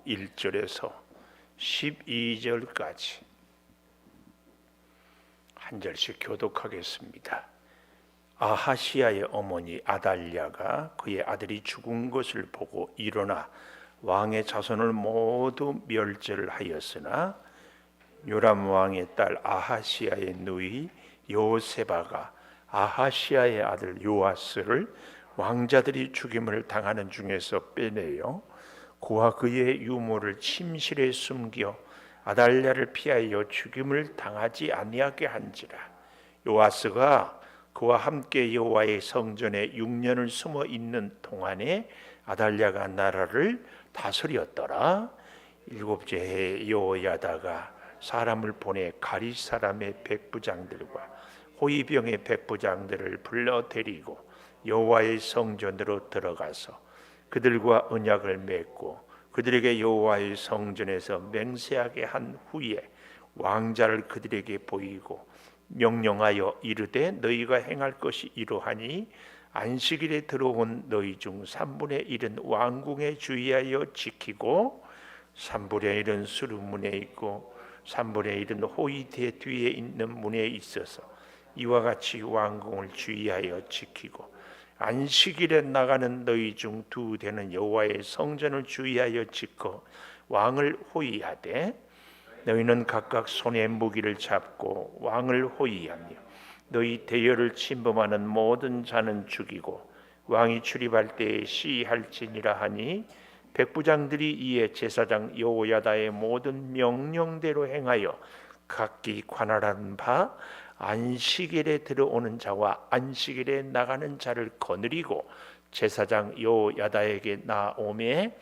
1절에서 12절까지 한 절씩 교독하겠습니다. 아하시아의 어머니 아달랴가 그의 아들이 죽은 것을 보고 일어나 왕의 자손을 모두 멸절을 하였으나 요람 왕의 딸 아하시아의 누이 요세바가 아하시아의 아들 요아스를 왕자들이 죽임을 당하는 중에서 빼내어 그와 그의 유모를 침실에 숨겨 아달랴를 피하여 죽임을 당하지 아니하게 한지라. 요아스가 그와 함께 여호와의 성전에 6년을 숨어 있는 동안에 아달랴가 나라를 다스렸더라. 7째 해에 여호야다가 사람을 보내 가릿 사람의 백부장들과 호위병의 백부장들을 불러 데리고 여호와의 성전으로 들어가서 그들과 언약을 맺고 그들에게 여호와의 성전에서 맹세하게 한 후에 왕자를 그들에게 보이고 명령하여 이르되 너희가 행할 것이 이러하니 안식일에 들어온 너희 중 3분의 1은 왕궁에 주의하여 지키고 3분의 1은 수루문에 있고 3분의 1은 호위대 뒤에 있는 문에 있어서 이와 같이 왕궁을 주의하여 지키고 안식일에 나가는 너희 중 2대는 여호와의 성전을 주의하여 지켜 왕을 호위하되 너희는 각각 손에 무기를 잡고 왕을 호위하며 너희 대열을 침범하는 모든 자는 죽이고 왕이 출입할 때에 시할지니라 하니 백부장들이 이에 제사장 여호야다의 모든 명령대로 행하여 각기 관할한 바 안식일에 들어오는 자와 안식일에 나가는 자를 거느리고 제사장 여호야다에게 나오매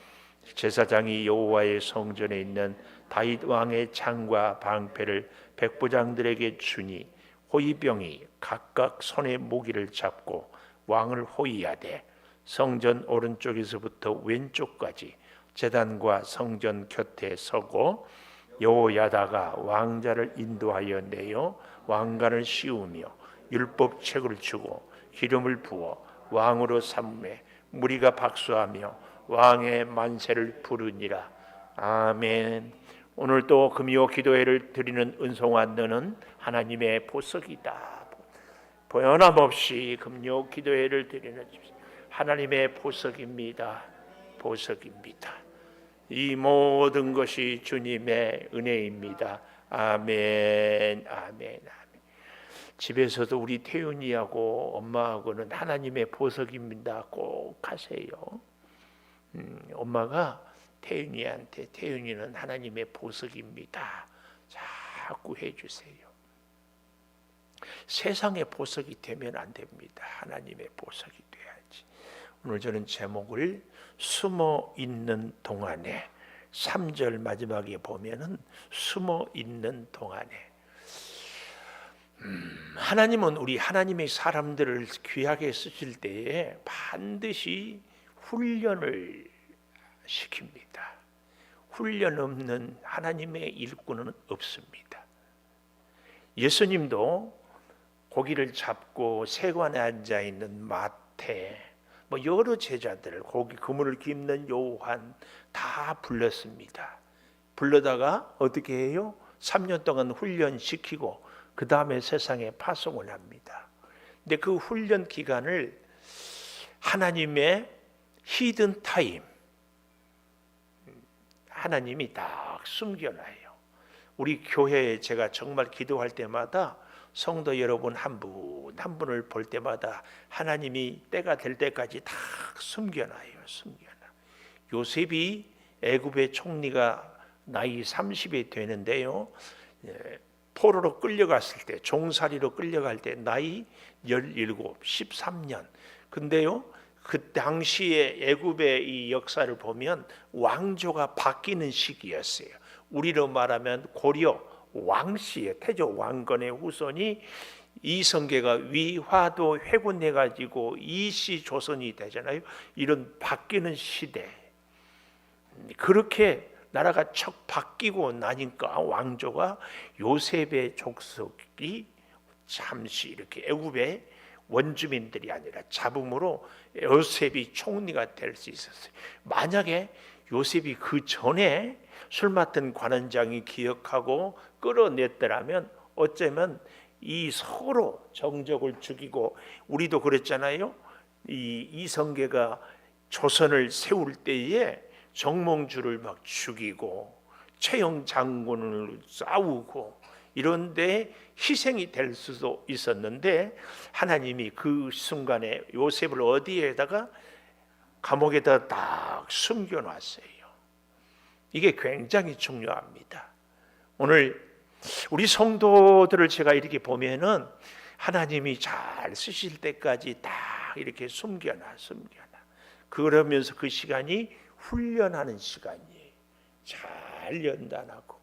제사장이 여호와의 성전에 있는 다윗 왕의 창과 방패를 백부장들에게 주니 호위병이 각각 손에 무기를 잡고 왕을 호위하되 성전 오른쪽에서부터 왼쪽까지 제단과 성전 곁에 서고 여호야다가 왕자를 인도하여 내어 왕관을 씌우며 율법책을 주고 기름을 부어 왕으로 삼매 무리가 박수하며 왕의 만세를 부르니라. 아멘. 오늘도 금요 기도회를 드리는 은송아 너는 하나님의 보석이다. 변함없이 금요 기도회를 드리는 하나님의 보석입니다. 보석입니다. 이 모든 것이 주님의 은혜입니다. 아멘. 아멘. 집에서도 우리 태윤이하고 엄마하고는 하나님의 보석입니다. 꼭 하세요. 엄마가 태윤이한테 태윤이는 하나님의 보석입니다. 자꾸 해주세요. 세상의 보석이 되면 안 됩니다. 하나님의 보석이 돼야지. 오늘 저는 제목을 숨어 있는 동안에 3절 마지막에 보면은 숨어 있는 동안에 하나님은 우리 하나님의 사람들을 귀하게 쓰실 때에 반드시 훈련을 시킵니다. 훈련 없는 하나님의 일꾼은 없습니다. 예수님도 고기를 잡고 세관에 앉아 있는 마태, 여러 제자들, 고기 그물을 깁는 요한 다 불렀습니다. 불러다가 어떻게 해요? 3년 동안 훈련시키고 그 다음에 세상에 파송을 합니다. 근데 그 훈련 기간을 하나님의 히든 타임, 하나님이 딱 숨겨놔요. 우리 교회에 제가 정말 기도할 때마다 성도 여러분 한 분 한 분을 볼 때마다 하나님이 때가 될 때까지 딱 숨겨놔요. 숨겨놔. 요셉이 애굽의 총리가 나이 30이 되는데요. 포로로 끌려갔을 때, 종살이로 끌려갈 때 나이 17, 13년. 근데요, 그 당시에 애굽의 이 역사를 보면 왕조가 바뀌는 시기였어요. 우리로 말하면 고려 왕씨의 태조 왕건의 후손이 이성계가 위화도 회군해가지고 이씨 조선이 되잖아요. 이런 바뀌는 시대. 그렇게 나라가 척 바뀌고 나니까 왕조가 요셉의 족속이 잠시 이렇게 애굽의 원주민들이 아니라 잡음으로 요셉이 총리가 될 수 있었어요. 만약에 요셉이 그 전에 술 맡은 관원장이 기억하고 끌어냈더라면 어쩌면 이 서로 정적을 죽이고, 우리도 그랬잖아요. 이 이성계가 조선을 세울 때에 정몽주를 막 죽이고 최영 장군을 싸우고 이런데 희생이 될 수도 있었는데, 하나님이 그 순간에 요셉을 어디에다가 감옥에다 딱 숨겨놨어요. 이게 굉장히 중요합니다. 오늘 우리 성도들을 제가 이렇게 보면은 하나님이 잘 쓰실 때까지 딱 이렇게 숨겨놔. 그러면서 그 시간이 훈련하는 시간이에요. 잘 연단하고,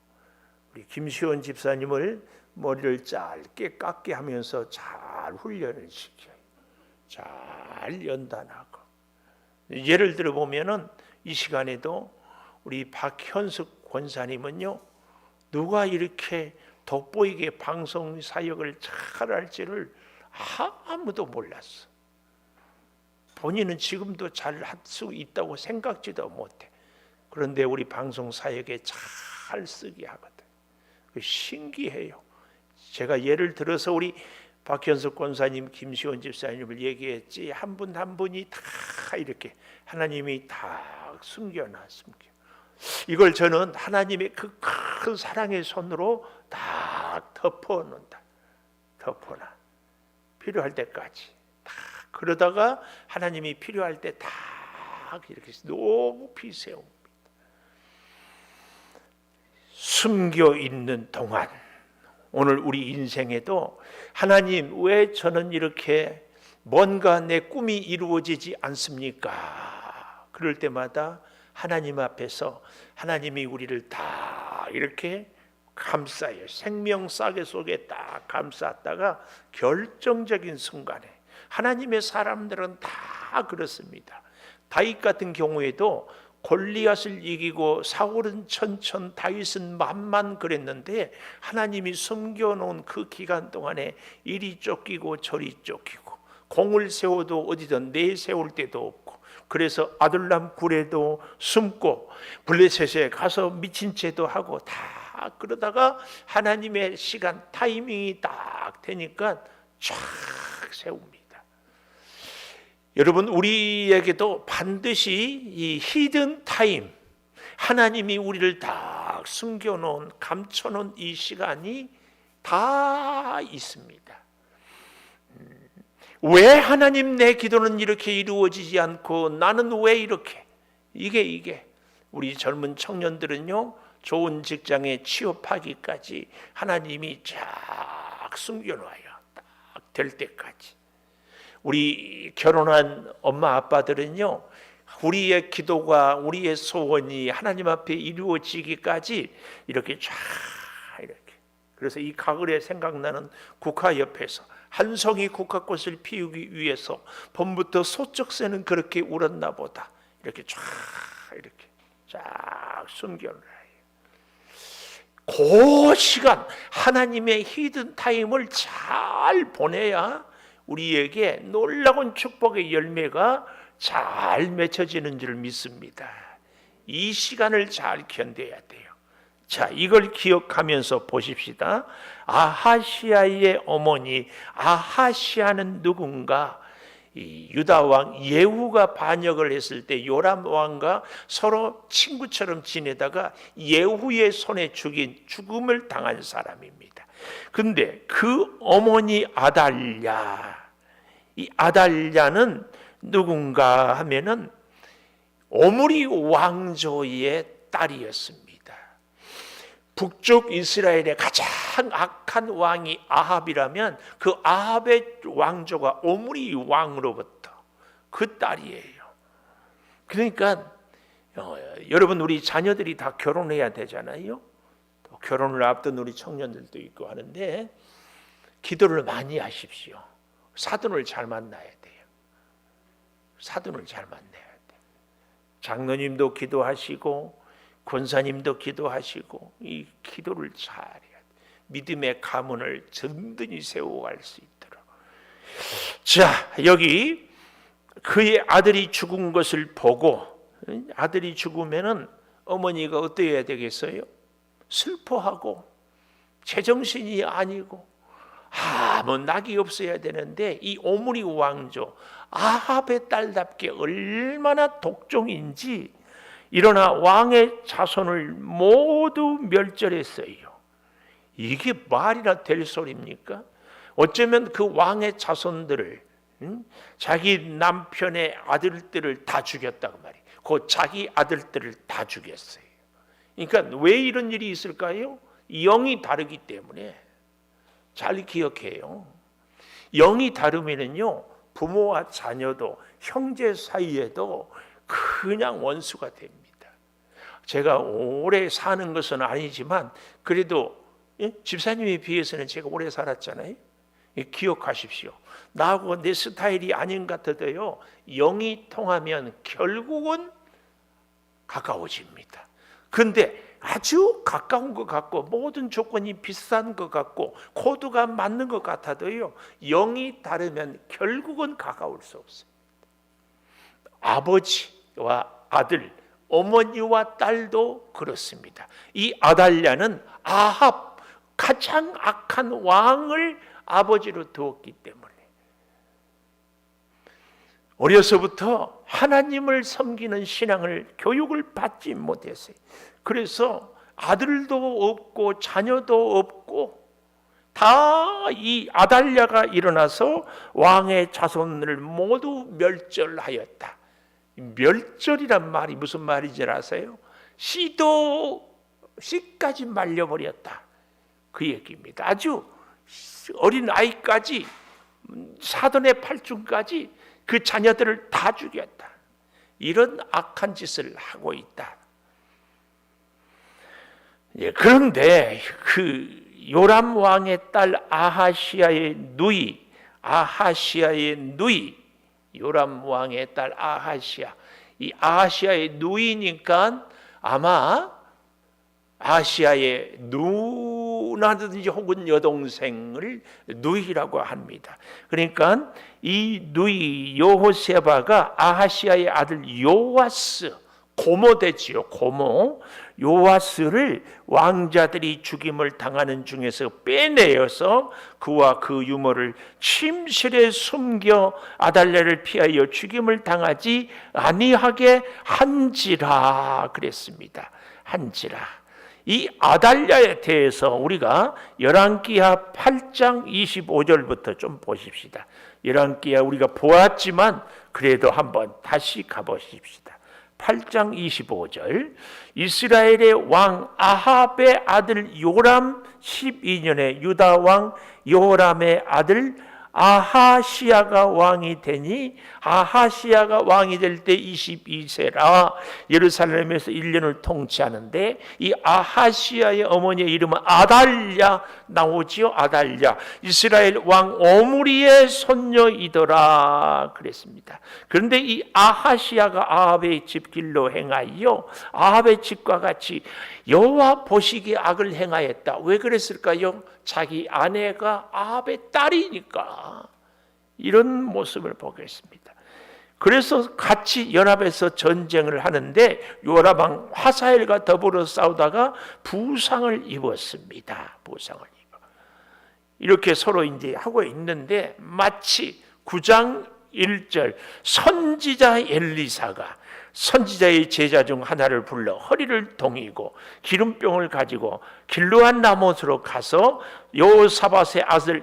우리 김시원 집사님을 머리를 짧게 깎게 하면서 잘 훈련을 시켜요. 잘 연단하고. 예를 들어 보면은 이 시간에도 우리 박현숙 권사님은요, 누가 이렇게 돋보이게 방송 사역을 잘 할지를 아무도 몰랐어. 본인은 지금도 잘 할 수 있다고 생각지도 못해. 그런데 우리 방송 사역에 잘 쓰게 하거든. 신기해요. 제가 예를 들어서 우리 박현숙 권사님, 김시원 집사님을 얘기했지, 한 분 한 분이 다 이렇게 하나님이 다 숨겨. 이걸 저는 하나님의 그 큰 사랑의 손으로 다 덮어놓는다. 덮어놔. 필요할 때까지. 다 그러다가 하나님이 필요할 때 다 이렇게 높이 세웁니다. 숨겨 있는 동안, 오늘 우리 인생에도 하나님, 왜 저는 이렇게 뭔가 내 꿈이 이루어지지 않습니까? 그럴 때마다 하나님 앞에서 하나님이 우리를 다 이렇게 감싸요. 생명싸개 속에 딱 감쌌다가 결정적인 순간에, 하나님의 사람들은 다 그렇습니다. 다윗 같은 경우에도 골리앗을 이기고 사울은 천천, 다윗은 만만 그랬는데, 하나님이 숨겨놓은 그 기간 동안에 이리 쫓기고 저리 쫓기고, 공을 세워도 어디든 내세울 데도 없고, 그래서 아둘람 굴에도 숨고 블레셋에 가서 미친 채도 하고 다 그러다가 하나님의 시간 타이밍이 딱 되니까 쫙 세웁니다. 여러분, 우리에게도 반드시 이 히든 타임, 하나님이 우리를 딱 숨겨놓은, 감춰놓은 이 시간이 다 있습니다. 왜 하나님, 내 기도는 이렇게 이루어지지 않고 나는 왜 이렇게, 이게 우리 젊은 청년들은요, 좋은 직장에 취업하기까지 하나님이 쫙 숨겨놔요. 딱 될 때까지. 우리 결혼한 엄마 아빠들은요, 우리의 기도가, 우리의 소원이 하나님 앞에 이루어지기까지 이렇게 쫙 이렇게. 그래서 이 가을에 생각나는 국화 옆에서 한 송이 국화꽃을 피우기 위해서 봄부터 소쩍새는 그렇게 울었나 보다. 이렇게 쫙 숨겨놔요. 그 시간, 하나님의 히든 타임을 잘 보내야 우리에게 놀라운 축복의 열매가 잘 맺혀지는 줄 믿습니다. 이 시간을 잘 견뎌야 돼요. 자, 이걸 기억하면서 보십시다. 아하시아의 어머니, 아하시아는 누군가? 이 유다 왕 예후가 반역을 했을 때 요람 왕과 서로 친구처럼 지내다가 예후의 손에 죽음을 당한 사람입니다. 근데 그 어머니 아달랴, 이 아달랴는 누군가 하면은 오므리 왕조의 딸이었습니다. 북쪽 이스라엘의 가장 악한 왕이 아합이라면 그 아합의 왕조가 오므리 왕으로부터 그 딸이에요. 그러니까 여러분, 우리 자녀들이 다 결혼해야 되잖아요. 또 결혼을 앞둔 우리 청년들도 있고 하는데, 기도를 많이 하십시오. 사돈을 잘 만나야 돼요. 사돈을 잘 만나야 돼요. 장로님도 기도하시고 권사님도 기도하시고, 이 기도를 잘해야 돼. 믿음의 가문을 든든히 세워갈 수 있도록. 자, 여기 그의 아들이 죽은 것을 보고 아들이 죽으면은 어머니가 어떠해야 되겠어요? 슬퍼하고 제정신이 아니고 아무 낙이 없어야 되는데, 이 오므리 왕조 아합의 딸답게 얼마나 독종인지 일어나 왕의 자손을 모두 멸절했어요. 이게 말이나 될 소리입니까? 어쩌면 그 왕의 자손들을, 자기 남편의 아들들을 다 죽였다고 말이에요. 그 자기 아들들을 다 죽였어요. 그러니까 왜 이런 일이 있을까요? 영이 다르기 때문에. 잘 기억해요. 영이 다르면은요, 부모와 자녀도 형제 사이에도 그냥 원수가 됩니다. 제가 오래 사는 것은 아니지만 그래도 집사님에 비해서는 제가 오래 살았잖아요. 기억하십시오. 나하고 내 스타일이 아닌 것 같아도요, 영이 통하면 결국은 가까워집니다. 그런데 아주 가까운 것 같고 모든 조건이 비슷한 것 같고 코드가 맞는 것 같아도요, 영이 다르면 결국은 가까울 수 없어요. 아버지와 아들, 어머니와 딸도 그렇습니다. 이 아달랴는 아합, 가장 악한 왕을 아버지로 두었기 때문에 어려서부터 하나님을 섬기는 신앙을 교육을 받지 못했어요. 그래서 아들도 없고 자녀도 없고 다 이 아달랴가 일어나서 왕의 자손을 모두 멸절하였다. 멸절이란 말이 무슨 말인지 아세요? 씨까지 말려버렸다, 그 얘기입니다. 아주 어린 아이까지, 사돈의 팔중까지 그 자녀들을 다 죽였다. 이런 악한 짓을 하고 있다. 그런데 그 요람 왕의 딸 아하시아의 누이, 요람 왕의 딸 아하시아, 이 아하시아의 누이니까 아마 아시아의 누나든지 혹은 여동생을 누이라고 합니다. 그러니까 이 누이 여호세바가 아하시아의 아들 요아스, 고모 되지요. 고모 요아스를 왕자들이 죽임을 당하는 중에서 빼내어서 그와 그 유모를 침실에 숨겨 아달랴를 피하여 죽임을 당하지 아니하게 한지라 그랬습니다. 한지라. 이 아달랴에 대해서 우리가 열왕기하 8장 25절부터 좀 보십시다. 열왕기하 우리가 보았지만 그래도 한번 다시 가보십시다. 8장 25절, 이스라엘의 왕 아합의 아들 요람 12년에 유다 왕 요람의 아들 아하시아가 왕이 되니, 아하시아가 왕이 될 때 22세라 예루살렘에서 1년을 통치하는데, 이 아하시아의 어머니의 이름은 아달랴 나오지요. 아달랴, 이스라엘 왕 오므리의 손녀이더라 그랬습니다. 그런데 이 아하시아가 아합의 집 길로 행하여 아합의 집과 같이 여호와 보시기에 악을 행하였다. 왜 그랬을까요? 자기 아내가 아합의 딸이니까 이런 모습을 보겠습니다. 그래서 같이 연합해서 전쟁을 하는데 요람 왕 하사엘과 더불어 싸우다가 부상을 입었습니다. 부상을 입어. 이렇게 서로 이제 하고 있는데 마치 9장 1절 선지자 엘리사가 선지자의 제자 중 하나를 불러 허리를 동이고 기름병을 가지고 길르앗 나못으로 가서 여호사밧의 아들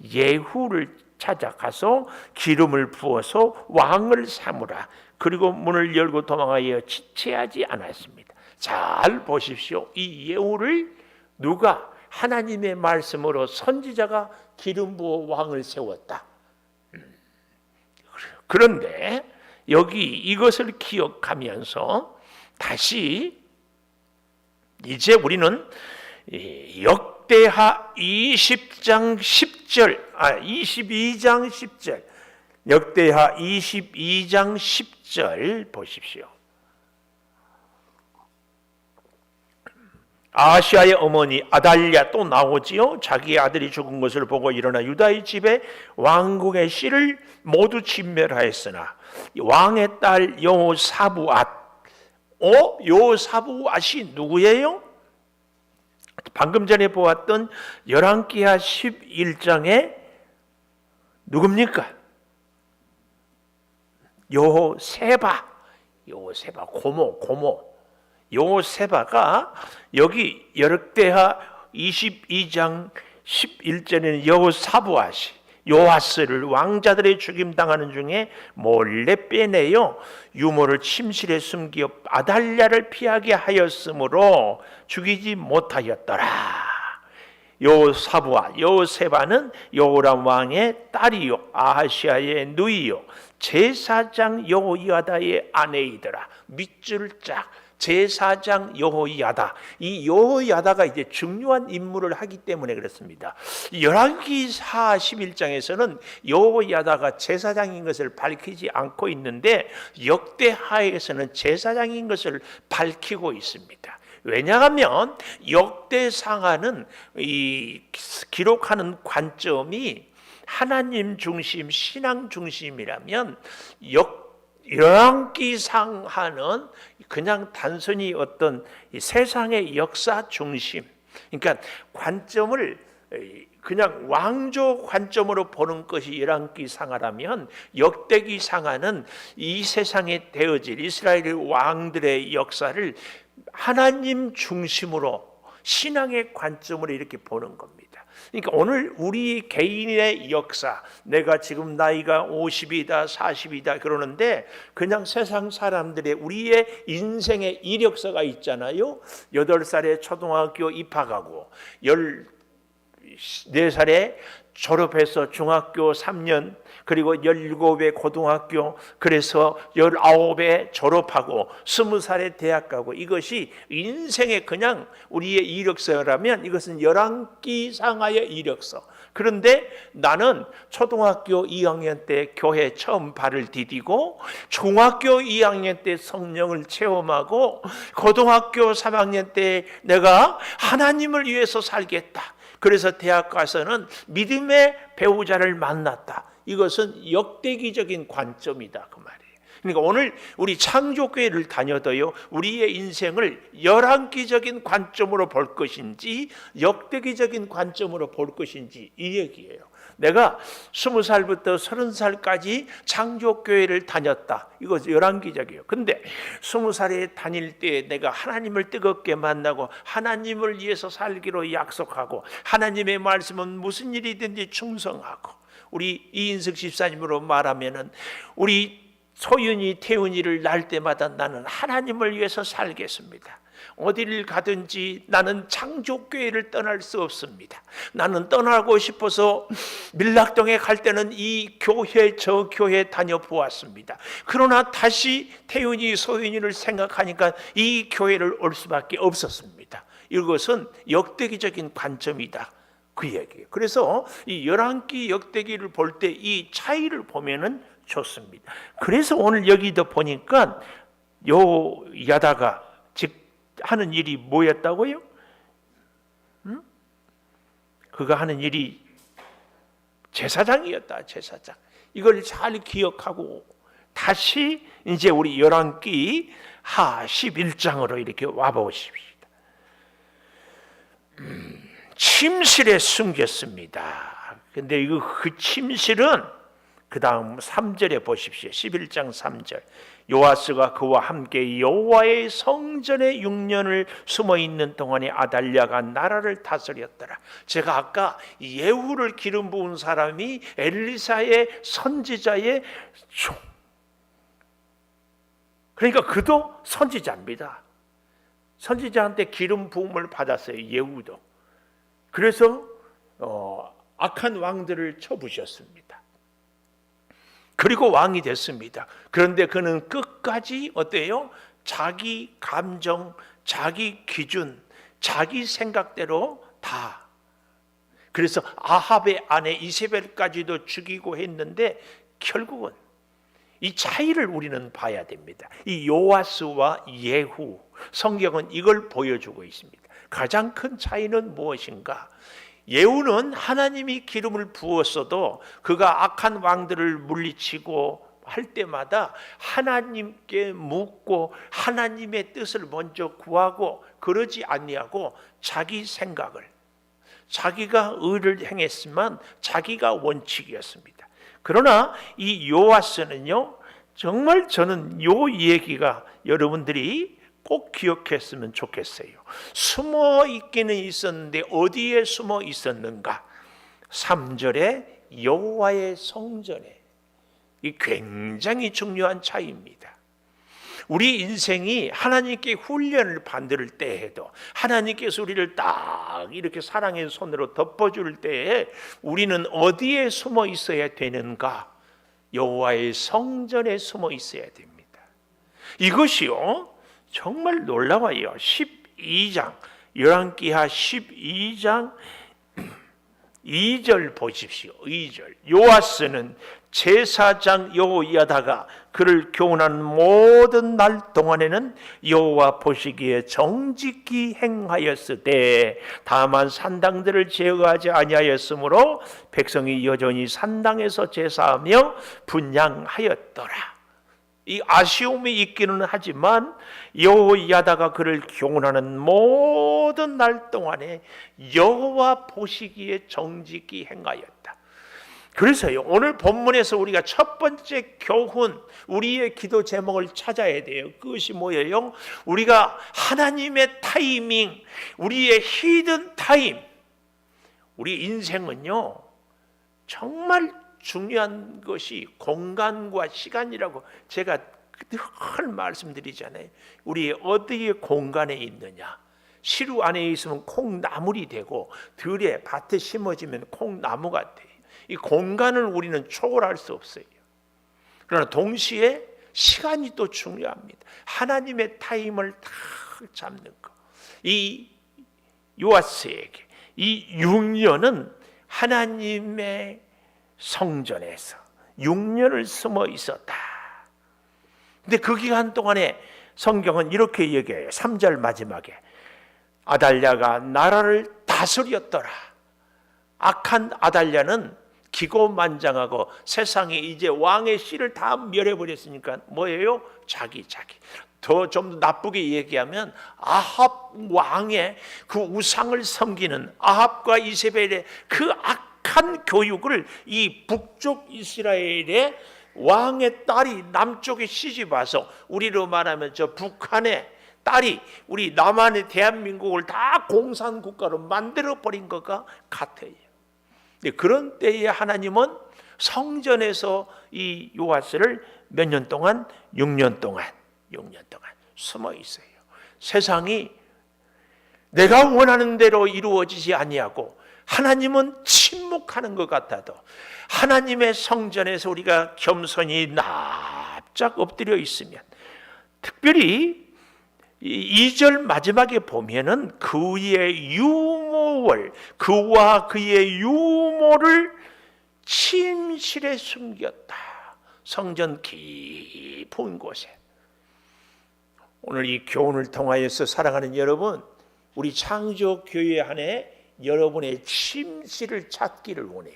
예후를 찾아가서 기름을 부어서 왕을 삼으라. 그리고 문을 열고 도망하여 지체하지 않았습니다. 잘 보십시오. 이 예후를 누가? 하나님의 말씀으로 선지자가 기름 부어 왕을 세웠다. 그런데 여기 이것을 기억하면서 다시 이제 우리는 역대하 22장 10절, 역대하 22장 10절 보십시오. 아하시아의 어머니 아달랴 또 나오지요. 자기 아들이 죽은 것을 보고 일어나 유다의 집에 왕궁의 씨를 모두 진멸하였으나 왕의 딸 여호사부앗, 여호사부앗이 누구예요? 방금 전에 보았던 열왕기하 11장에 누굽니까? 여호세바, 고모. 여호세바가 여기 역대하 22장 11절에는 여호사부앗이 요아스를 왕자들의 죽임 당하는 중에 몰래 빼내요 유모를 침실에 숨겨 아달랴를 피하게 하였으므로 죽이지 못하였더라. 여호세바는 여호람 왕의 딸이요 아하시아의 누이요 제사장 여호야다의 아내이더라. 밑줄 짝 제사장 여호야다. 이 여호야다가 이제 중요한 임무를 하기 때문에 그렇습니다. 열왕기하 11장에서는 여호야다가 제사장인 것을 밝히지 않고 있는데 역대하에서는 제사장인 것을 밝히고 있습니다. 왜냐하면 역대상하는 이 기록하는 관점이 하나님 중심, 신앙 중심이라면 열왕기상하는 그냥 단순히 어떤 세상의 역사 중심, 그러니까 관점을 그냥 왕조 관점으로 보는 것이 열왕기상하라면 역대기상하는 이 세상에 되어질 이스라엘 왕들의 역사를 하나님 중심으로 신앙의 관점으로 이렇게 보는 겁니다. 그러니까 오늘 우리 개인의 역사, 내가 지금 나이가 50이다 40이다 그러는데 그냥 세상 사람들의 우리의 인생의 이력서가 있잖아요. 8살에 초등학교 입학하고 14살에 졸업해서 중학교 3년, 그리고 17에 고등학교, 그래서 19에 졸업하고 20살에 대학 가고, 이것이 인생의 그냥 우리의 이력서라면 이것은 열왕기상하의 이력서. 그런데 나는 초등학교 2학년 때 교회 처음 발을 디디고, 중학교 2학년 때 성령을 체험하고, 고등학교 3학년 때 내가 하나님을 위해서 살겠다. 그래서 대학 가서는 믿음의 배우자를 만났다. 이것은 역대기적인 관점이다 그 말이에요. 그러니까 오늘 우리 창조교회를 다녀도요, 우리의 인생을 열왕기적인 관점으로 볼 것인지 역대기적인 관점으로 볼 것인지 이 얘기예요. 내가 20살부터 30살까지 창조교회를 다녔다. 이거 열왕기적이에요. 근데 20살에 다닐 때 내가 하나님을 뜨겁게 만나고 하나님을 위해서 살기로 약속하고 하나님의 말씀은 무슨 일이든지 충성하고, 우리 이인석 집사님으로 말하면은 우리 소윤이 태훈이를 낳을 때마다 나는 하나님을 위해서 살겠습니다. 어디를 가든지 나는 창조교회를 떠날 수 없습니다. 나는 떠나고 싶어서 밀락동에 갈 때는 이 교회 저 교회 다녀보았습니다. 그러나 다시 태윤이 소윤이를 생각하니까 이 교회를 올 수밖에 없었습니다. 이것은 역대기적인 관점이다 그 얘기예요. 그래서 이 열왕기 역대기를 볼 때 이 차이를 보면은 좋습니다. 그래서 오늘 여기도 보니까 여호야다가 하는 일이 뭐였다고요? 그가 하는 일이 제사장이었다. 제사장. 이걸 잘 기억하고 다시 이제 우리 열왕기하 11장으로 이렇게 와보십시다. 침실에 숨겼습니다. 근데 그 침실은 그 다음 3절에 보십시오. 11장 3절. 요아스가 그와 함께 여호와의 성전에 6년을 숨어있는 동안에 아달랴가 나라를 다스렸더라. 제가 아까 예후를 기름 부은 사람이 엘리사의 선지자의 종, 그러니까 그도 선지자입니다. 선지자한테 기름 부음을 받았어요. 예후도. 그래서 악한 왕들을 쳐부셨습니다. 그리고 왕이 됐습니다. 그런데 그는 끝까지 어때요? 자기 감정, 자기 기준, 자기 생각대로 다. 그래서 아합의 아내 이세벨까지도 죽이고 했는데 결국은 이 차이를 우리는 봐야 됩니다. 이 요아스와 예후, 성경은 이걸 보여주고 있습니다. 가장 큰 차이는 무엇인가? 예후는 하나님이 기름을 부었어도 그가 악한 왕들을 물리치고 할 때마다 하나님께 묻고 하나님의 뜻을 먼저 구하고 그러지 아니하고 자기 생각을, 자기가 의를 행했지만 자기가 원칙이었습니다. 그러나 이 요아스는요, 정말 저는 요 얘기가 여러분들이 꼭 기억했으면 좋겠어요. 숨어 있기는 있었는데 어디에 숨어 있었는가? 3절에 여호와의 성전에. 이 굉장히 중요한 차이입니다. 우리 인생이 하나님께 훈련을 받을 때에도 하나님께서 우리를 딱 이렇게 사랑의 손으로 덮어줄 때에 우리는 어디에 숨어 있어야 되는가? 여호와의 성전에 숨어 있어야 됩니다. 이것이요 정말 놀라워요. 12장 열왕기하 12장 2절 보십시오. 2절 요아스는 제사장 여호야다가 그를 교훈하는 모든 날 동안에는 여호와 보시기에 정직히 행하였으되 다만 산당들을 제어하지 아니하였으므로 백성이 여전히 산당에서 제사하며 분향하였더라. 이 아쉬움이 있기는 하지만 여호야다가 그를 교훈하는 모든 날 동안에 여호와 보시기에 정직히 행하였다. 그래서요 오늘 본문에서 우리가 첫 번째 교훈, 우리의 기도 제목을 찾아야 돼요. 그것이 뭐예요? 우리가 하나님의 타이밍, 우리의 히든 타임. 우리 인생은요 정말 중요한 것이 공간과 시간이라고 제가 늘 말씀드리잖아요. 우리 어디에 공간에 있느냐. 시루 안에 있으면 콩나물이 되고 들에 밭에 심어지면 콩나무가 돼요. 이 공간을 우리는 초월할 수 없어요. 그러나 동시에 시간이 또 중요합니다. 하나님의 타임을 딱 잡는 거. 이 요아스에게 이 6년은 하나님의 성전에서 6년을 숨어 있었다. 근데 그 기간 동안에 성경은 이렇게 얘기해요. 3절 마지막에 아달랴가 나라를 다스렸더라. 악한 아달랴는 기고만장하고 세상에 이제 왕의 씨를 다 멸해버렸으니까 뭐예요? 자기. 더 좀 나쁘게 얘기하면 아합 왕의 그 우상을 섬기는 아합과 이세벨의 그 악한 교육을 이 북쪽 이스라엘의 왕의 딸이 남쪽에 시집와서 우리로 말하면 저 북한의 딸이 우리 남한의 대한민국을 다 공산국가로 만들어버린 것과 같아요. 그런 때에 하나님은 성전에서 이 요아스를 몇 년 동안? 6년 동안 숨어 있어요. 세상이 내가 원하는 대로 이루어지지 아니하고 하나님은 침묵하는 것 같아도 하나님의 성전에서 우리가 겸손히 납작 엎드려 있으면, 특별히 2절 마지막에 보면은 그의 유모를, 그와 그의 유모를 침실에 숨겼다. 성전 깊은 곳에. 오늘 이 교훈을 통하여서 사랑하는 여러분, 우리 창조교회 안에 여러분의 침실을 찾기를 원해요.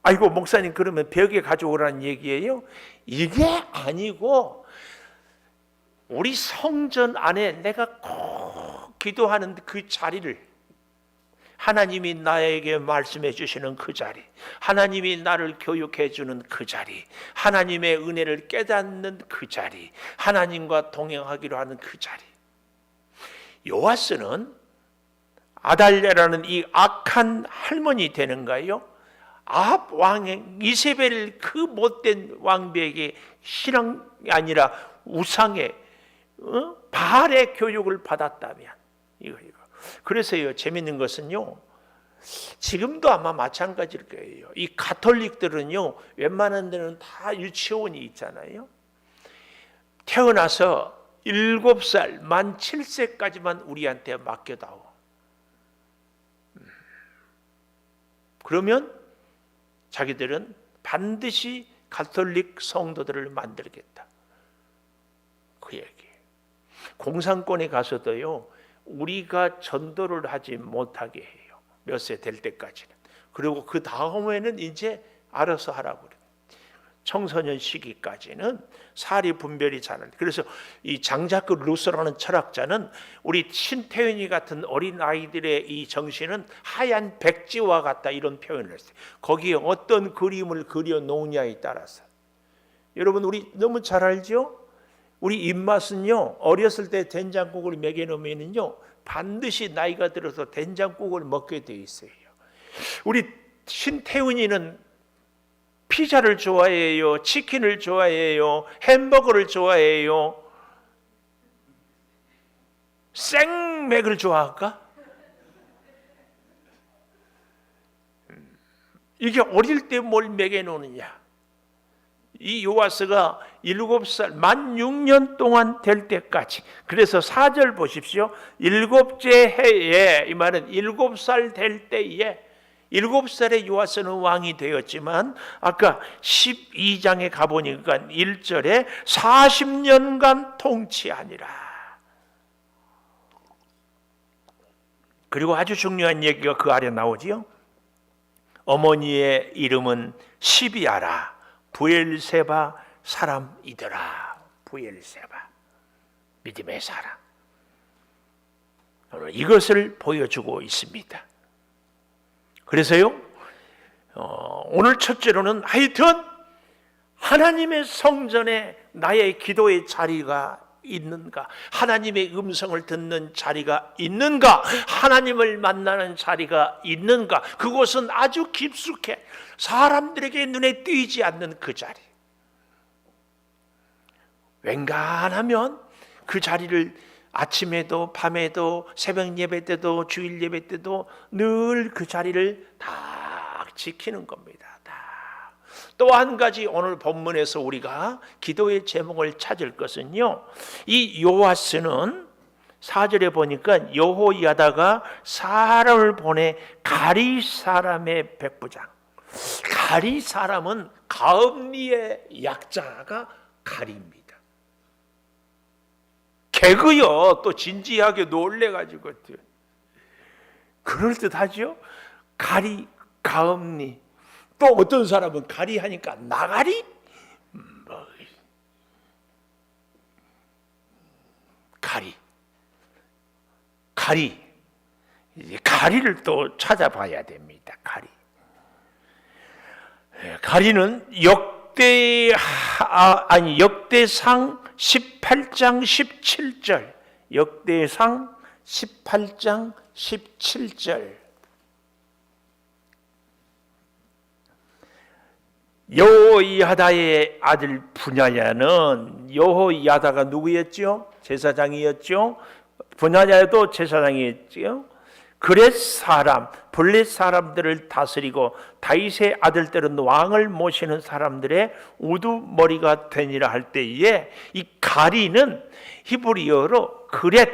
아이고 목사님 그러면 벽에 가져오라는 얘기예요? 이게 아니고 우리 성전 안에 내가 꼭 기도하는 그 자리를, 하나님이 나에게 말씀해 주시는 그 자리, 하나님이 나를 교육해 주는 그 자리, 하나님의 은혜를 깨닫는 그 자리, 하나님과 동행하기로 하는 그 자리. 요아스는 아달랴라는 이 악한 할머니 되는가요? 아합 왕의 이세벨 그 못된 왕비에게 신앙이 아니라 우상의 바알의 교육을 받았다면 이거. 그래서요 재밌는 것은요 지금도 아마 마찬가지일 거예요. 이 가톨릭들은요 웬만한 데는 다 유치원이 있잖아요. 태어나서 7살 만 7세까지만 우리한테 맡겨다오. 그러면 자기들은 반드시 가톨릭 성도들을 만들겠다. 그 얘기. 공산권에 가서도요, 우리가 전도를 하지 못하게 해요. 몇 세 될 때까지는. 그리고 그 다음에는 이제 알아서 하라고 그래요. 청소년 시기까지는 사리 분별이 잘 안 돼. 그래서 이 장자크 루소라는 철학자는 우리 신태윤이 같은 어린 아이들의 이 정신은 하얀 백지와 같다, 이런 표현을 했어요. 거기에 어떤 그림을 그려 놓느냐에 따라서. 여러분, 우리 너무 잘 알죠? 우리 입맛은요, 어렸을 때 된장국을 먹여놓으면요 반드시 나이가 들어서 된장국을 먹게 돼 있어요. 우리 신태훈이는 피자를 좋아해요, 치킨을 좋아해요, 햄버거를 좋아해요. 생맥을 좋아할까? 이게 어릴 때 뭘 먹여놓느냐. 이 요아스가 7살, 만 6년 동안 될 때까지, 그래서 4절 보십시오. 7째 해에, 이 말은 7살 될 때에, 7살에 요아스는 왕이 되었지만 아까 12장에 가보니까 1절에 40년간 통치하니라. 그리고 아주 중요한 얘기가 그 아래 나오지요. 어머니의 이름은 시비아라, 부엘세바 사람이더라. 부엘세바, 믿음의 사람. 오늘 이것을 보여주고 있습니다. 그래서요, 오늘 첫째로는 하여튼 하나님의 성전에 나의 기도의 자리가 있는가, 하나님의 음성을 듣는 자리가 있는가, 하나님을 만나는 자리가 있는가, 그곳은 아주 깊숙해 사람들에게 눈에 띄지 않는 그 자리. 웬간하면 그 자리를 아침에도 밤에도 새벽 예배 때도 주일 예배 때도 늘 그 자리를 다 지키는 겁니다. 또 한 가지 오늘 본문에서 우리가 기도의 제목을 찾을 것은요, 이 요아스는 4절에 보니까 여호야다가 사람을 보내 가리 사람의 백부장. 가리 사람은 가음리의 약자가 가리입니다. 개그요. 또 진지하게 놀래가지고 그럴듯하죠. 가리, 가음리. 또 어떤 사람은 가리 하니까 나가리? 가리를 또 찾아봐야 됩니다. 가리는 역대상 18장 17절, 역대상 18장 17절. 여호야다의 아들 분야야는, 여호야다가 누구였죠? 제사장이었죠. 분야야도 제사장이었죠. 그렛 사람, 블렛 사람들을 다스리고 다윗의 아들들은 왕을 모시는 사람들의 우두머리가 되니라 할 때에, 이 가리는 히브리어로 그렛,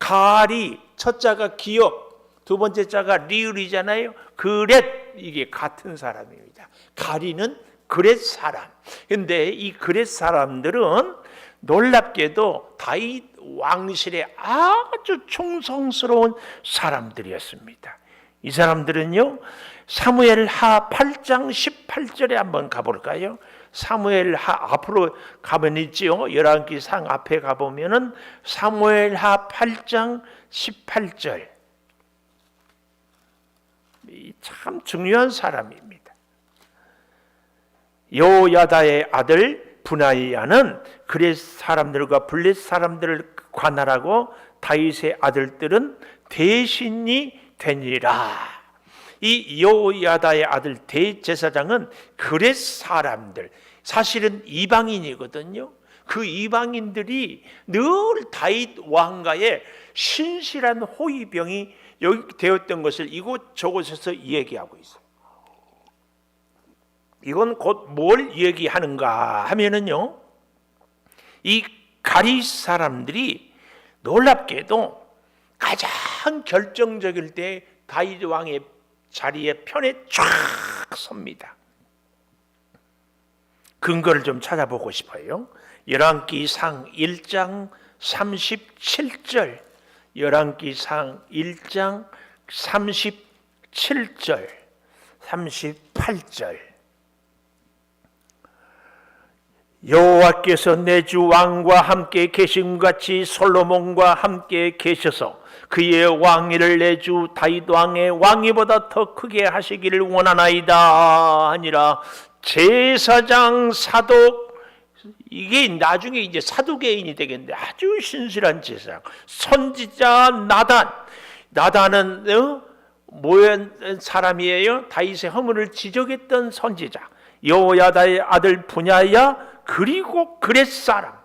가리, 첫 자가 기역, 두 번째 자가 리을이잖아요. 그렛, 이게 같은 사람입니다. 가리는 그렛 사람. 근데 이 그렛 사람들은 놀랍게도 다윗 왕실에 아주 충성스러운 사람들이었습니다. 이 사람들은요, 사무엘하 8장 18절에 한번 가볼까요? 사무엘하 앞으로 가면 있지요. 열왕기상 앞에 가보면은 사무엘하 8장 18절. 참 중요한 사람입니다. 여호야다의 아들 분하야는 그렛 사람들과 블렛 사람들을 관할하고 다윗의 아들들은 대신이 되니라. 이 여호야다의 아들 대제사장은 그렛 사람들, 사실은 이방인이거든요. 그 이방인들이 늘 다윗 왕가의 신실한 호위병이 여기 되었던 것을 이곳 저곳에서 얘기하고 있어요. 이건 곧 뭘 얘기하는가 하면은요, 이 가리 사람들이 놀랍게도 가장 결정적일 때 다윗 왕의 자리에 편에 쫙 섭니다. 근거를 좀 찾아보고 싶어요. 열왕기상 1장 37절, 열왕기상 1장 37절, 38절. 여호와께서 내 주 왕과 함께 계심같이 솔로몬과 함께 계셔서 그의 왕위를 내 주 다윗 왕의 왕위보다 더 크게 하시기를 원하나이다 하니라. 제사장 사독, 이게 나중에 이제 사두개인이 되겠는데 아주 신실한 제사장, 선지자 나단은 모한 사람이에요. 다윗의 허물을 지적했던 선지자. 여호야다의 아들 분야야, 그리고 그렛 사람,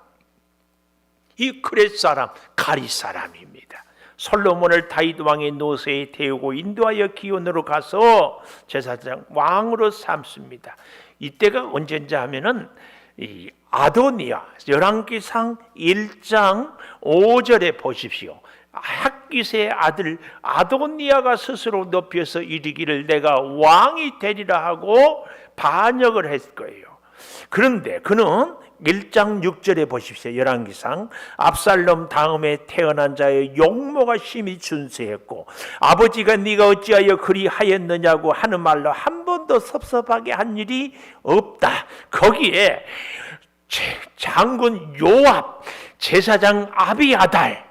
이 그렛 사람 가리 사람입니다. 솔로몬을 다윗 왕의 노새에 태우고 인도하여 기온으로 가서 제사장 왕으로 삼습니다. 이때가 언제인지 하면은 이 아도니아, 열왕기상 1장 5절에 보십시오. 학깃의 아들 아도니아가 스스로 높여서 이르기를 내가 왕이 되리라 하고 반역을 했을 거예요. 그런데 그는 1장 6절에 보십시오. 열왕기상 압살롬 다음에 태어난 자의 용모가 심히 준수했고 아버지가 네가 어찌하여 그리 하였느냐고 하는 말로 한 번도 섭섭하게 한 일이 없다. 거기에 장군 요압, 제사장 아비아달,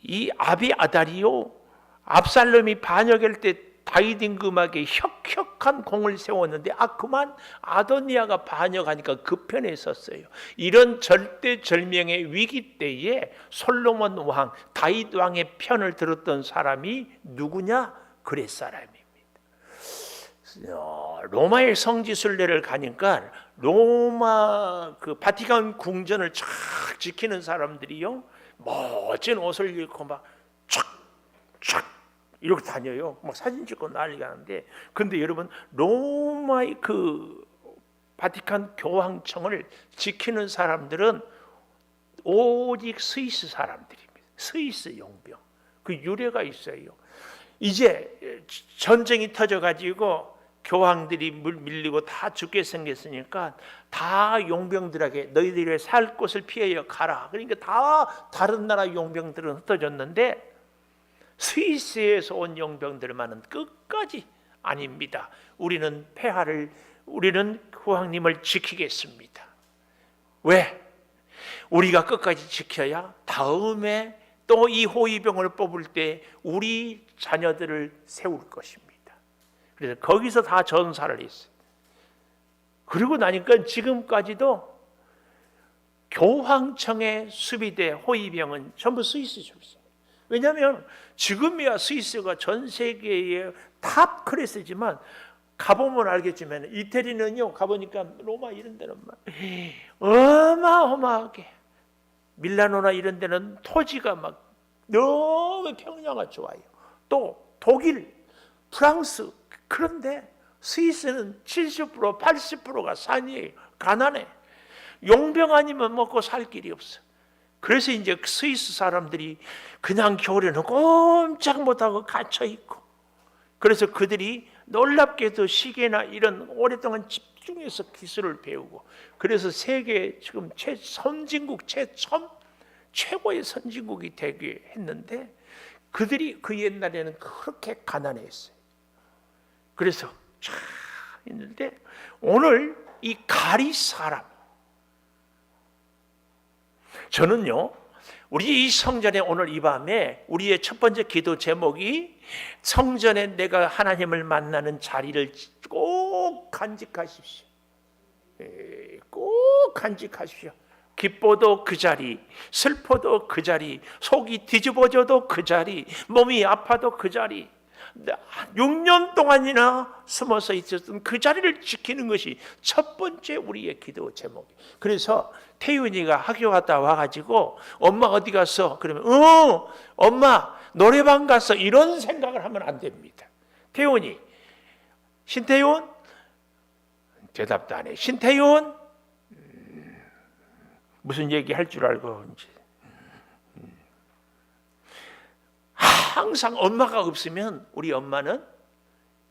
이 아비아달이요, 압살롬이 반역할 때 다윗 임금에게 혁혁한 공을 세웠는데 그만 아도니아가 반역하니까 그 편에 섰어요. 이런 절대절명의 위기 때에 솔로몬 왕, 다윗 왕의 편을 들었던 사람이 누구냐? 그렛 사람입니다. 로마의 성지순례를 가니까 로마 그 바티칸 궁전을 쫙 지키는 사람들이요, 멋진 옷을 입고 막 촥촥 이렇게 다녀요. 막 사진 찍고 난리가 나는데, 근데 여러분 로마의 그 바티칸 교황청을 지키는 사람들은 오직 스위스 사람들입니다. 스위스 용병. 그 유래가 있어요. 이제 전쟁이 터져가지고 교황들이 밀리고 다 죽게 생겼으니까 다 용병들에게 너희들이 살 곳을 피하여 가라. 그러니까 다 다른 나라 용병들은 흩어졌는데 스위스에서 온 용병들만은 끝까지 아닙니다. 우리는 우리는 교황님을 지키겠습니다. 왜? 우리가 끝까지 지켜야 다음에 또 이 호위병을 뽑을 때 우리 자녀들을 세울 것입니다. 그래서 거기서 다 전사를 했어요. 그리고 나니까 지금까지도 교황청의 수비대 호위병은 전부 스위스 출신. 왜냐하면 지금이야 스위스가 전 세계의 탑 클래스지만 가보면 알겠지만 이태리는요, 가보니까 로마 이런 데는 막 어마어마하게, 밀라노나 이런 데는 토지가 막 너무 평야가 좋아요. 또 독일, 프랑스, 그런데 스위스는 70%, 80%가 산이에요. 가난해. 용병 아니면 먹고 살 길이 없어. 그래서 이제 스위스 사람들이 그냥 겨울에는 꼼짝 못하고 갇혀 있고, 그래서 그들이 놀랍게도 시계나 이런 오랫동안 집중해서 기술을 배우고, 그래서 세계 지금 선진국 최고의 선진국이 되게 했는데, 그들이 그 옛날에는 그렇게 가난했어요. 그래서 쫙 있는데 오늘 이 가리 사람, 저는요, 우리 이 성전에 오늘 이 밤에 우리의 첫 번째 기도 제목이 성전에 내가 하나님을 만나는 자리를 꼭 간직하십시오. 꼭 간직하십시오. 기뻐도 그 자리, 슬퍼도 그 자리, 속이 뒤집어져도 그 자리, 몸이 아파도 그 자리, 6년 동안이나 숨어서 있었던 그 자리를 지키는 것이 첫 번째 우리의 기도 제목이에요. 그래서 태윤이가 학교 갔다 와가지고 엄마 어디 갔어? 그러면 엄마 노래방 갔어. 이런 생각을 하면 안 됩니다. 태윤이, 신태윤? 대답도 안 해. 신태윤? 무슨 얘기 할 줄 알고 이제 항상 엄마가 없으면 우리 엄마는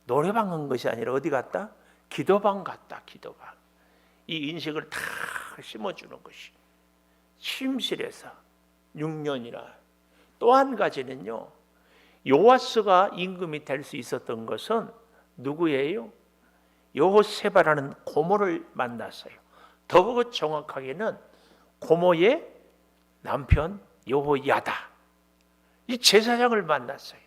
노래방 간 것이 아니라 어디 갔다? 기도방 갔다. 기도방. 이 인식을 다 심어주는 것이 침실에서 6년이나. 또 한 가지는요, 요아스가 임금이 될 수 있었던 것은 누구예요? 여호세바라는 고모를 만났어요. 더욱 정확하게는 고모의 남편 여호야다, 이 제사장을 만났어요.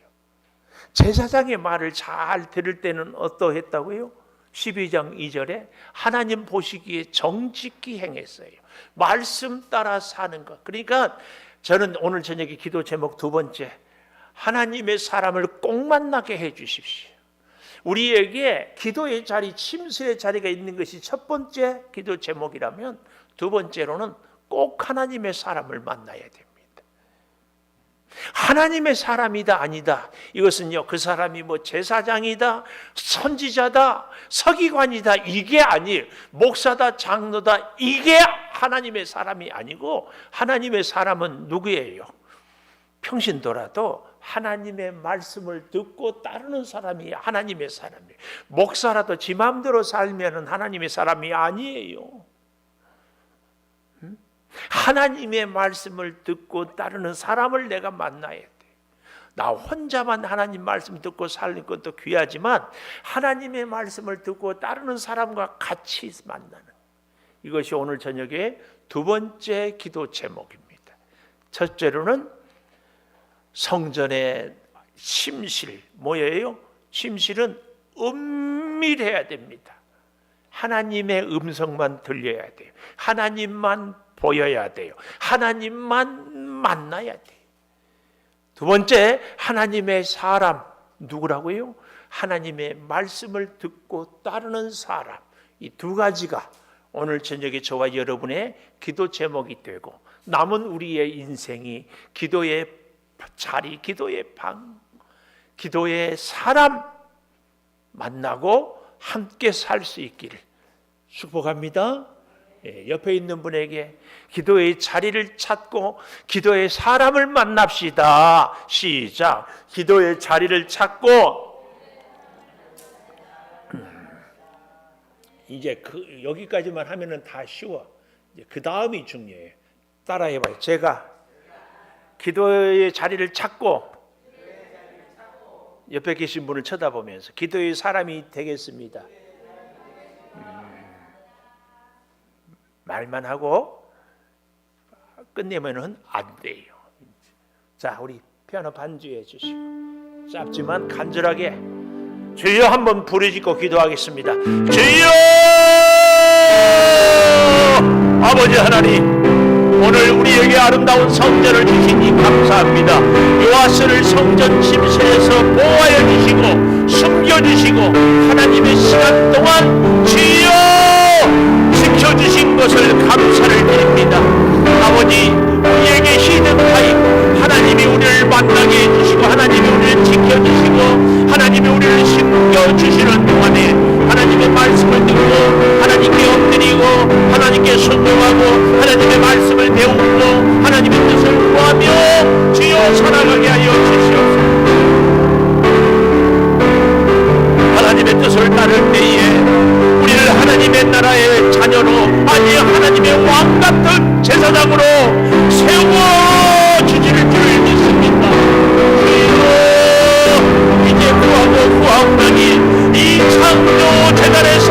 제사장의 말을 잘 들을 때는 어떠했다고요? 12장 2절에 하나님 보시기에 정직히 행했어요. 말씀 따라 사는 것. 그러니까 저는 오늘 저녁에 기도 제목 두 번째, 하나님의 사람을 꼭 만나게 해 주십시오. 우리에게 기도의 자리, 침실의 자리가 있는 것이 첫 번째 기도 제목이라면, 두 번째로는 꼭 하나님의 사람을 만나야 됩니다. 하나님의 사람이다 아니다, 이것은요, 그 사람이 뭐 제사장이다, 선지자다, 서기관이다, 이게 아니에요. 목사다, 장로다, 이게 하나님의 사람이 아니고, 하나님의 사람은 누구예요? 평신도라도 하나님의 말씀을 듣고 따르는 사람이 하나님의 사람이에요. 목사라도 지 마음대로 살면 하나님의 사람이 아니에요. 하나님의 말씀을 듣고 따르는 사람을 내가 만나야 돼. 나 혼자만 하나님 말씀 듣고 사는 것도 귀하지만, 하나님의 말씀을 듣고 따르는 사람과 같이 만나는, 이것이 오늘 저녁에 두 번째 기도 제목입니다. 첫째로는 성전의 침실, 뭐예요? 침실은 은밀해야 됩니다. 하나님의 음성만 들려야 돼요. 하나님만 보여야 돼요. 하나님만 만나야 돼요. 두 번째, 하나님의 사람, 누구라고요? 하나님의 말씀을 듣고 따르는 사람. 이 두 가지가 오늘 저녁에 저와 여러분의 기도 제목이 되고, 남은 우리의 인생이 기도의 자리, 기도의 방, 기도의 사람 만나고 함께 살 수 있기를 축복합니다. 옆에 있는 분에게 기도의 자리를 찾고 기도의 사람을 만납시다. 시작. 기도의 자리를 찾고. 이제 여기까지만 하면은 다 쉬워. 그 다음이 중요해요. 따라해봐요. 제가 기도의 자리를 찾고, 옆에 계신 분을 쳐다보면서 기도의 사람이 되겠습니다. 말만 하고 끝내면은 안 돼요. 자, 우리 피아노 반주해 주시고, 짧지만 간절하게 주여 한번 부르짖고 기도하겠습니다. 주여! 아버지 하나님, 오늘 우리에게 아름다운 성전을 주시니 감사합니다. 요아스를 성전 침실에서 보호하여 주시고 숨겨주시고 하나님의 시간 동안 주여 지켜주신 것을 감사를 드립니다. 아버지, 우리에게 히든타임, 하나님이 우리를 만나게 해주시고 하나님이 우리를 지켜주시고 하나님이 우리를 숨겨주시는 동안에 하나님의 말씀을 듣고 하나님께 엎드리고 하나님께 순종하고 하나님의 말씀을 배우고 하나님의 뜻을 구하며 주여 살아가게 하여 주시옵소서. 하나님의 뜻을 따를 때에 우리를 하나님의 나라의 자녀로, 아니 하나님의 왕 같은 제사장으로 세워주실 줄 믿습니다. 주여, 이제 구하오나니 이 창조 재단에서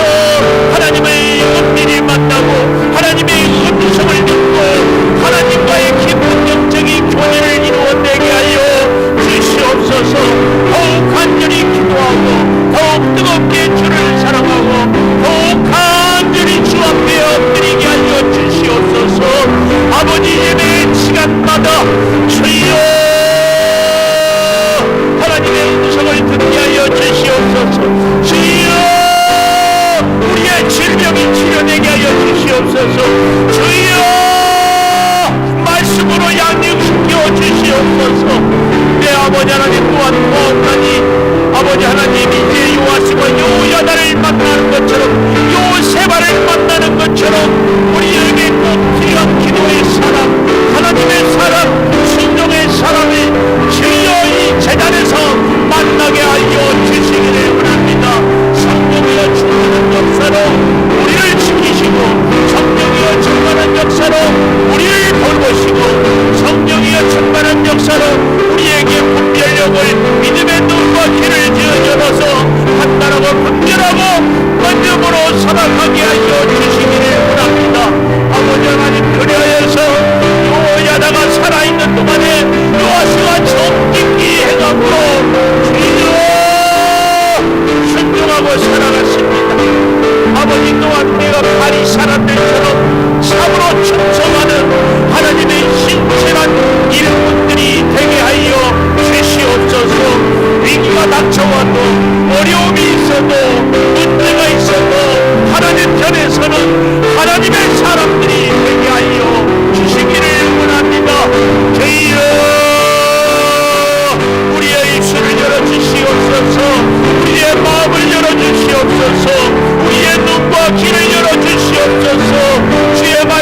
하나님의 은밀히 만나고 하나님의 음성을 듣고 하나님과의 깊은 영적인 교제를 이루어내게 하여 주시옵소서. 더욱 간절히 기도하고 더욱 뜨겁게 주를 사랑하고 더욱 간절히 주 앞에 엎드리게 하여 주시옵소서. 아버지, 예배 시간마다 주여 하나님의 음성을 듣게 하여 주시옵소서. 주여 우리의 질병이 치료되게 하여 주시옵소서. 주여 말씀으로 양육시켜 주시옵소서. 내 아버지 하나님 또한 구하오나니 아버지 하나님, 이제 요아스와 요야다를 만나는 것처럼 요세바를 만나는 것처럼 우리에게 꼭 필요한 기도의 사람, 하나님의 사람, 순종의 사람을 주여 이 재단에서 만나게 하여 주시기를 원합니다. 성령이여 충만한 역사로 우리를 지키시고 성령이여 충만한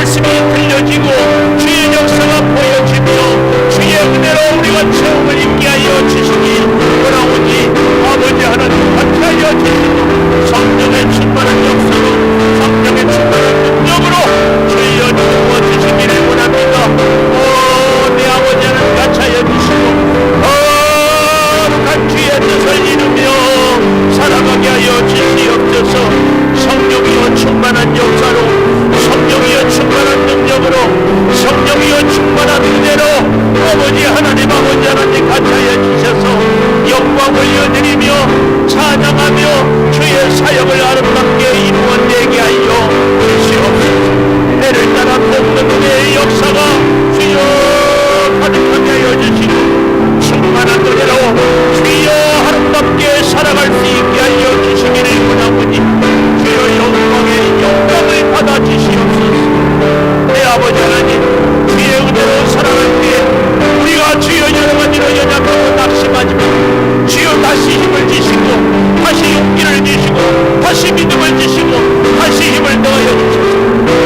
말씀이 들려지고 주의 역사가 보여지며 주의 은혜로 우리가 체험을 있게 하여 주시기 원하오니 아버지 하나님 감사하여 주시고 성령의 충만한 역사로 성령의 충만한 능력으로 주여 주어 주시기를 원합니다. 내 아버지 하나님 감사하여 주시고 거룩한 주의 뜻을 이루며 살아가게 하여 주시옵소서. 성령이여 충만한 역사로 성령이여 충만한 능력으로 성령이여 충만한 은혜로 아버지 하나님 아버지 하나님 감사하여 주셔서 영광을 올려드리며 찬양하며 주의 사역을 아름답게 이루어내게 하여 주시옵소서. 해를 따라 복는 은혜의 역사가 주여 가득하게 하여 주시고 충만한 은혜로 주여 아름답게 살아갈 수 있게 하여 주시기를 원하오니 주여 영광을 받아 주시옵소서. 내 아버지 하나님 주의 은혜로 살아갈 때 우리가 주여 여러 가지로 연약하고 낙심하지만 주여 다시 힘을 주시고 다시 용기를 주시고 다시 믿음을 주시고 다시 힘을 더하여 주셔서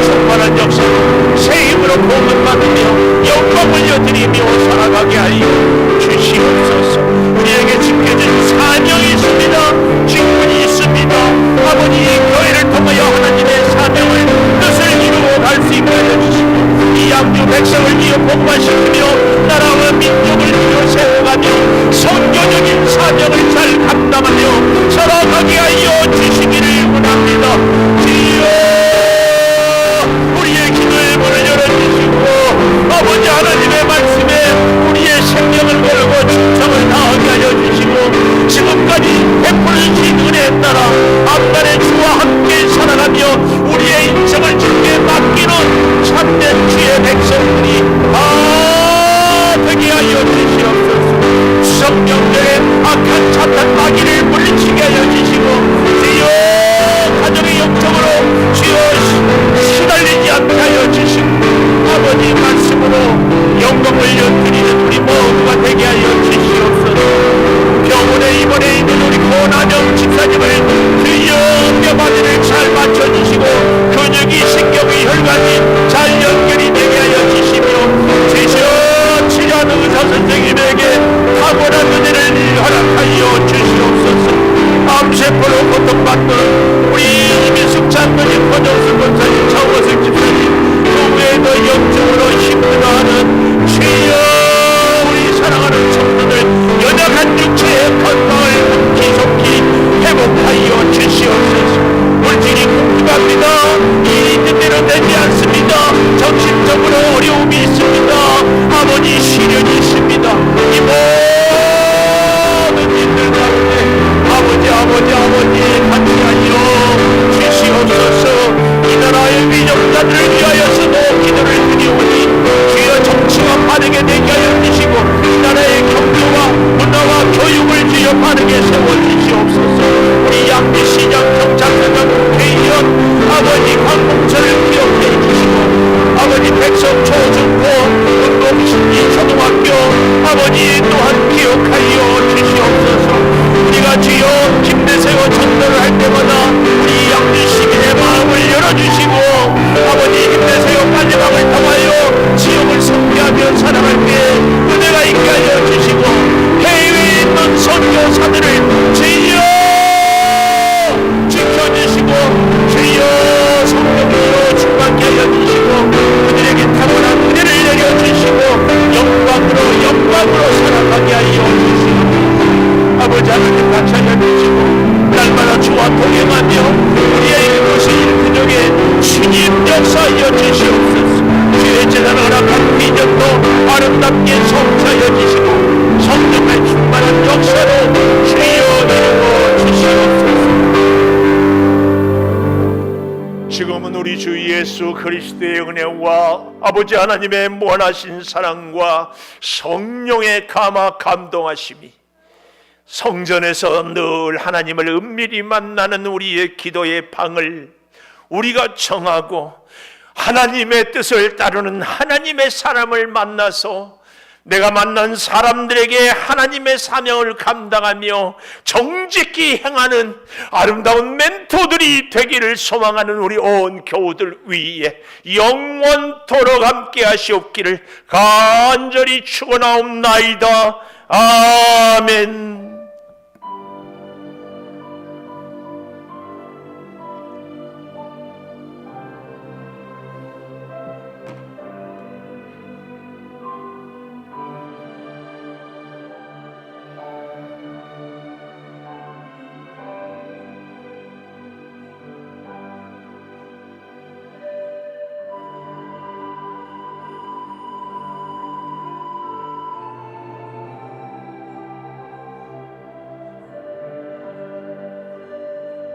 충만한 역사로 새 힘으로 복을 받으며 영광 올려드리며 살아가게 하여 주시옵소서. 우리에게 지켜진 사명이 있습니다. 직분이 있습니다. 아버지 교회를 통하여 하나님의 사명을 뜻을 이루어 갈 수 있게 하여 주시고 이 양주 백성을 이어 복마시키며 나라와 민족을 이어 세워가며 선교적인 사명을 잘 감당하며 살아가게 하여 주시기를 원합니다. 주여 우리의 기도의 문을 열어주시고 아버지 하나님의 말씀에 우리의 생명을 걸고 충성을 다하게 하여 주시고 지금까지 베푸르신 은혜에 따라 앞날의 주와 함께 살아가며 우리의 인생을 주께 맡기는 참된 주의 백성들이 되게 하여 주시옵소서. 추석명절에 악한 사탄 마귀를 물리치게 하여 주시고 주여 가정의 영적으로 주여 시달리지 않게 하여 주시고 아버지 말씀으로 영광을 올려드리는 우리 모두가 되게 하여 주시옵소서. 병원에 입원해 있는 우리 고난영 집사님을 주여 뼈마디를 잘 맞춰주시고 근육이 신경이 혈관이 잘 연결이 되게 하여 주시며 주여 치료하는 의사 선생님에게 탁월한 은혜를 허락하여 주시옵소서. 암세포로 고통받는 우리 이미숙 장로님, 권정수 권사님, 정호석 집사님 그 외에도 영적으로 힘들어하는 주여 우리 사랑하는 성도들 연약한 육체의 건강을 기속히 회복하여 주시옵소서. 물질이 궁금합니다. 일이 뜻대로 되지 않습니다. 정신적으로 어려움이 있습니다. 아버지 시련이 있습니다. 이 모든 일들 가운데 아버지 같이 하여 주시옵소서. 이 나라의 위정자들을 위하여서도 기도를 드리오니 주여 정치가 바르게 되게 하여 주시고 이 나라의 경제와 문화와 교육을 주여 바르게 세워주시옵소서. 우리 양주시장 경찰서장 국회의원 아버지 관공서를 기억해 주시고 아버지 백성 초중고 운동신기 초등학교 아버지 또한 기억하여 주시옵소서. 우리가 주여 김대세와 전도를 할 때마다 우리 양주 시민의 마음을 열어주시고 아버지 김대세와 마지막을 통하여 지역을 섬기하며 살아갈 때 은혜가 있게 하여 주시고 해외에 있는 선교사들을 주여 지켜주시고 주여 성령으로 충만케 하여 주시고 그들에게 탁월한 은혜를 내려주시고 영광으로 살아가게 하여 주시고 아버지 하나님 감사하여 주시고 날마다 주와 동행하며 우리의 이곳의 일근역에 주님 역사하여 주시옵소서. 주의 재단을 허락한 비전도 아름답게 성취하여 주시고 성령의 충만한 역사로 주여 이루어 주시옵소서. 지금은 우리 주 예수 그리스도의 은혜와 아버지 하나님의 무한하신 사랑과 성령의 감화 감동하심이 성전에서 늘 하나님을 은밀히 만나는 우리의 기도의 방을 우리가 정하고 하나님의 뜻을 따르는 하나님의 사람을 만나서 내가 만난 사람들에게 하나님의 사명을 감당하며 정직히 행하는 아름다운 멘토들이 되기를 소망하는 우리 온 교우들 위에 영원토록 함께 하시옵기를 간절히 축원하옵나이다. 아멘.